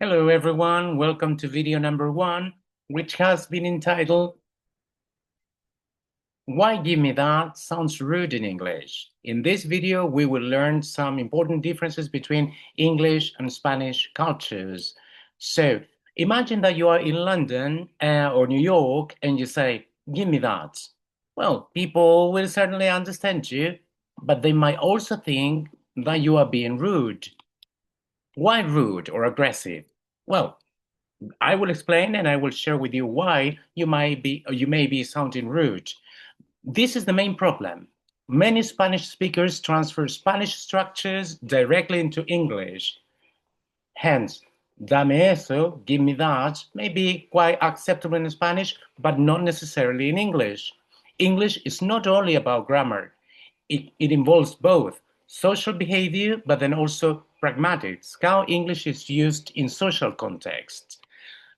Hello everyone, welcome to video number 1, which has been entitled, Why Give Me That Sounds Rude in English. In this video, we will learn some important differences between English and Spanish cultures. So, imagine that you are in London or New York and you say, give me that. Well, people will certainly understand you, but they might also think that you are being rude. Why rude or aggressive? Well, I will explain and I will share with you why you may be sounding rude. This is the main problem. Many Spanish speakers transfer Spanish structures directly into English. Hence, dame eso, give me that, may be quite acceptable in Spanish, but not necessarily in English. English is not only about grammar. It involves both social behavior, but then also pragmatics, how English is used in social contexts.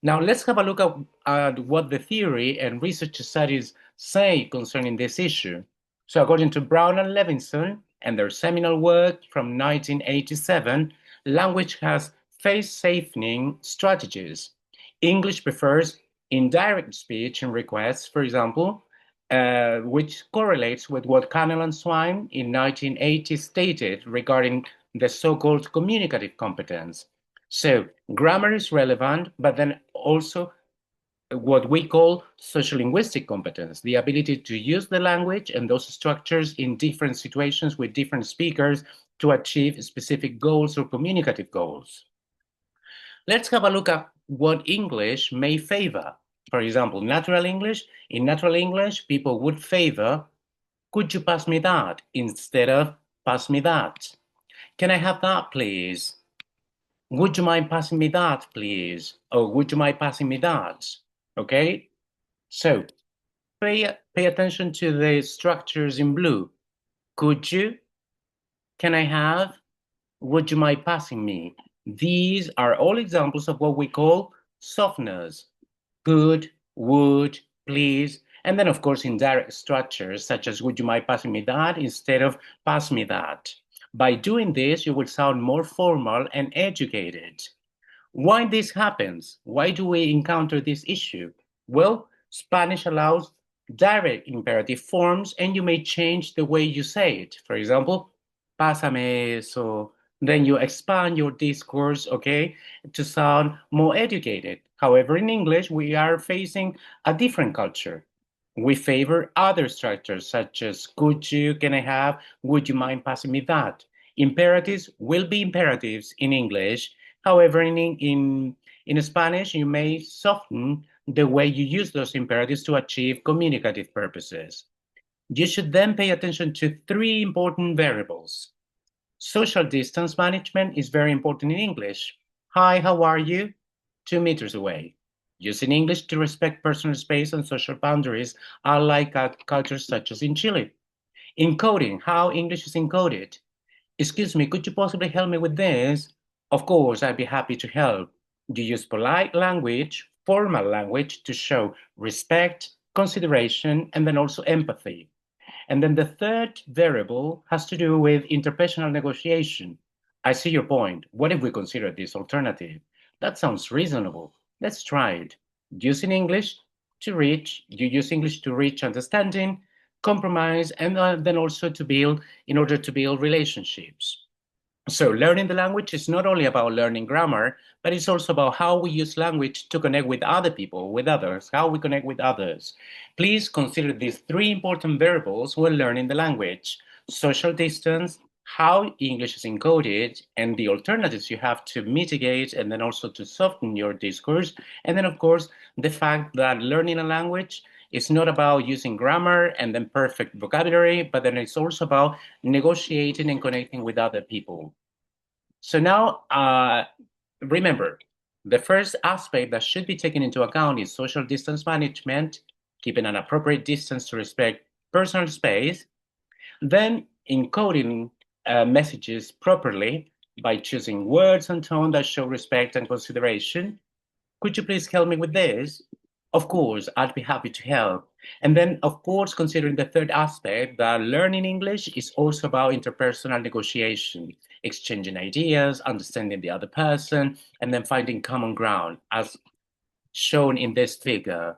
Now, let's have a look at what the theory and research studies say concerning this issue. So, according to Brown and Levinson and their seminal work from 1987, language has face-safening strategies. English prefers indirect speech and requests, for example, which correlates with what Cannell and Swine in 1980 stated regarding the so-called communicative competence. So grammar is relevant, but then also what we call sociolinguistic competence, the ability to use the language and those structures in different situations with different speakers to achieve specific goals or communicative goals. Let's have a look at what English may favor. For example, natural English. In natural English, people would favor, could you pass me that, instead of pass me that. Can I have that, please? Would you mind passing me that, please? Or would you mind passing me that? Okay? So pay attention to the structures in blue. Could you? Can I have? Would you mind passing me? These are all examples of what we call softeners. Could, would, please, and then of course indirect structures such as would you mind passing me that instead of pass me that. By doing this, you will sound more formal and educated. Why this happens? Why do we encounter this issue? Well, Spanish allows direct imperative forms and you may change the way you say it. For example, pásame eso. Then you expand your discourse, okay, to sound more educated. However, in English, we are facing a different culture. We favor other structures such as could you, can I have, would you mind passing me that? Imperatives will be imperatives in English. However, in Spanish, you may soften the way you use those imperatives to achieve communicative purposes. You should then pay attention to 3 important variables. Social distance management is very important in English. Hi, how are you? 2 meters away. Using English to respect personal space and social boundaries, unlike cultures such as in Chile. Encoding, how English is encoded. Excuse me, could you possibly help me with this? Of course, I'd be happy to help. You use polite language, formal language to show respect, consideration, and then also empathy. And then the third variable has to do with interpersonal negotiation. I see your point. What if we consider this alternative? That sounds reasonable. Let's try it. You use English to reach understanding, compromise, and then also in order to build relationships. So learning the language is not only about learning grammar, but it's also about how we use language to connect with other people, with others, how we connect with others. Please consider these 3 important variables when learning the language: social distance, how English is encoded, and the alternatives you have to mitigate and then also to soften your discourse. And then, of course, the fact that learning a language is not about using grammar and then perfect vocabulary, but then it's also about negotiating and connecting with other people. So now, remember, the first aspect that should be taken into account is social distance management, keeping an appropriate distance to respect personal space, then encoding messages properly by choosing words and tone that show respect and consideration. Could you please help me with this? Of course, I'd be happy to help. And then, of course, considering the third aspect, that learning English is also about interpersonal negotiation, exchanging ideas, understanding the other person, and then finding common ground, as shown in this figure.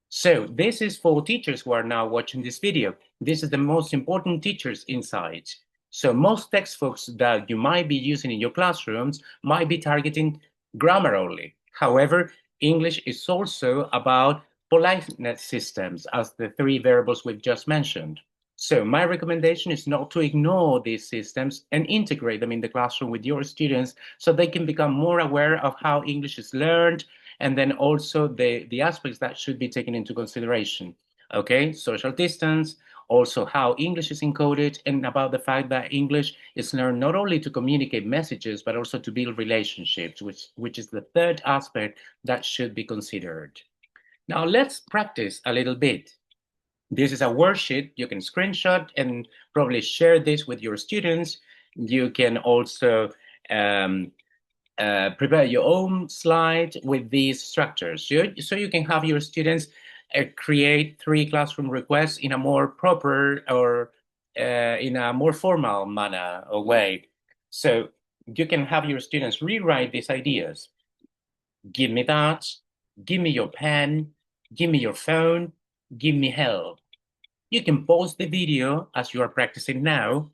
So this is for teachers who are now watching this video. This is the most important teachers insight. So most textbooks that you might be using in your classrooms might be targeting grammar only. However, English is also about politeness systems, as the three variables we've just mentioned. So my recommendation is not to ignore these systems and integrate them in the classroom with your students so they can become more aware of how English is learned, and then also the aspects that should be taken into consideration. Okay, social distance, also how English is encoded, and about the fact that English is learned not only to communicate messages, but also to build relationships, which is the third aspect that should be considered. Now let's practice a little bit. This is a worksheet you can screenshot and probably share this with your students. You can also prepare your own slide with these structures. So you can have your students create 3 classroom requests in a more proper or in a more formal manner or way. So you can have your students rewrite these ideas. Give me that, give me your pen, give me your phone, give me help. You can pause the video as you are practicing now.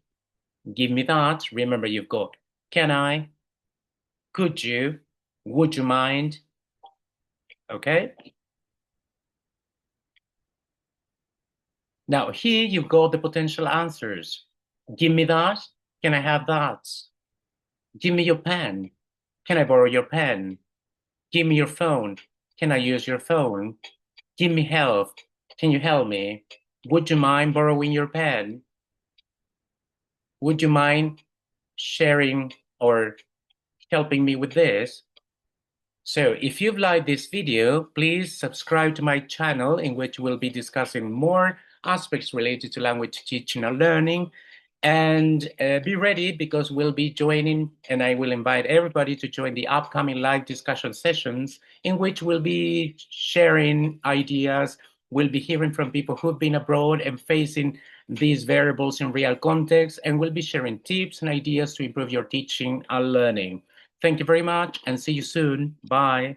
Give me that. Remember, you've got can I, could you, would you mind? Okay. Now here you've got the potential answers. Give me that. Can I have that? Give me your pen. Can I borrow your pen? Give me your phone. Can I use your phone? Give me help. Can you help me? Would you mind borrowing your pen? Would you mind sharing or helping me with this? So if you've liked this video, please subscribe to my channel, in which we'll be discussing more aspects related to language teaching and learning. And be ready, because we'll be joining, and I will invite everybody to join the upcoming live discussion sessions, in which we'll be sharing ideas. We'll be hearing from people who've been abroad and facing these variables in real context, and we'll be sharing tips and ideas to improve your teaching and learning. Thank you very much, and see you soon. Bye.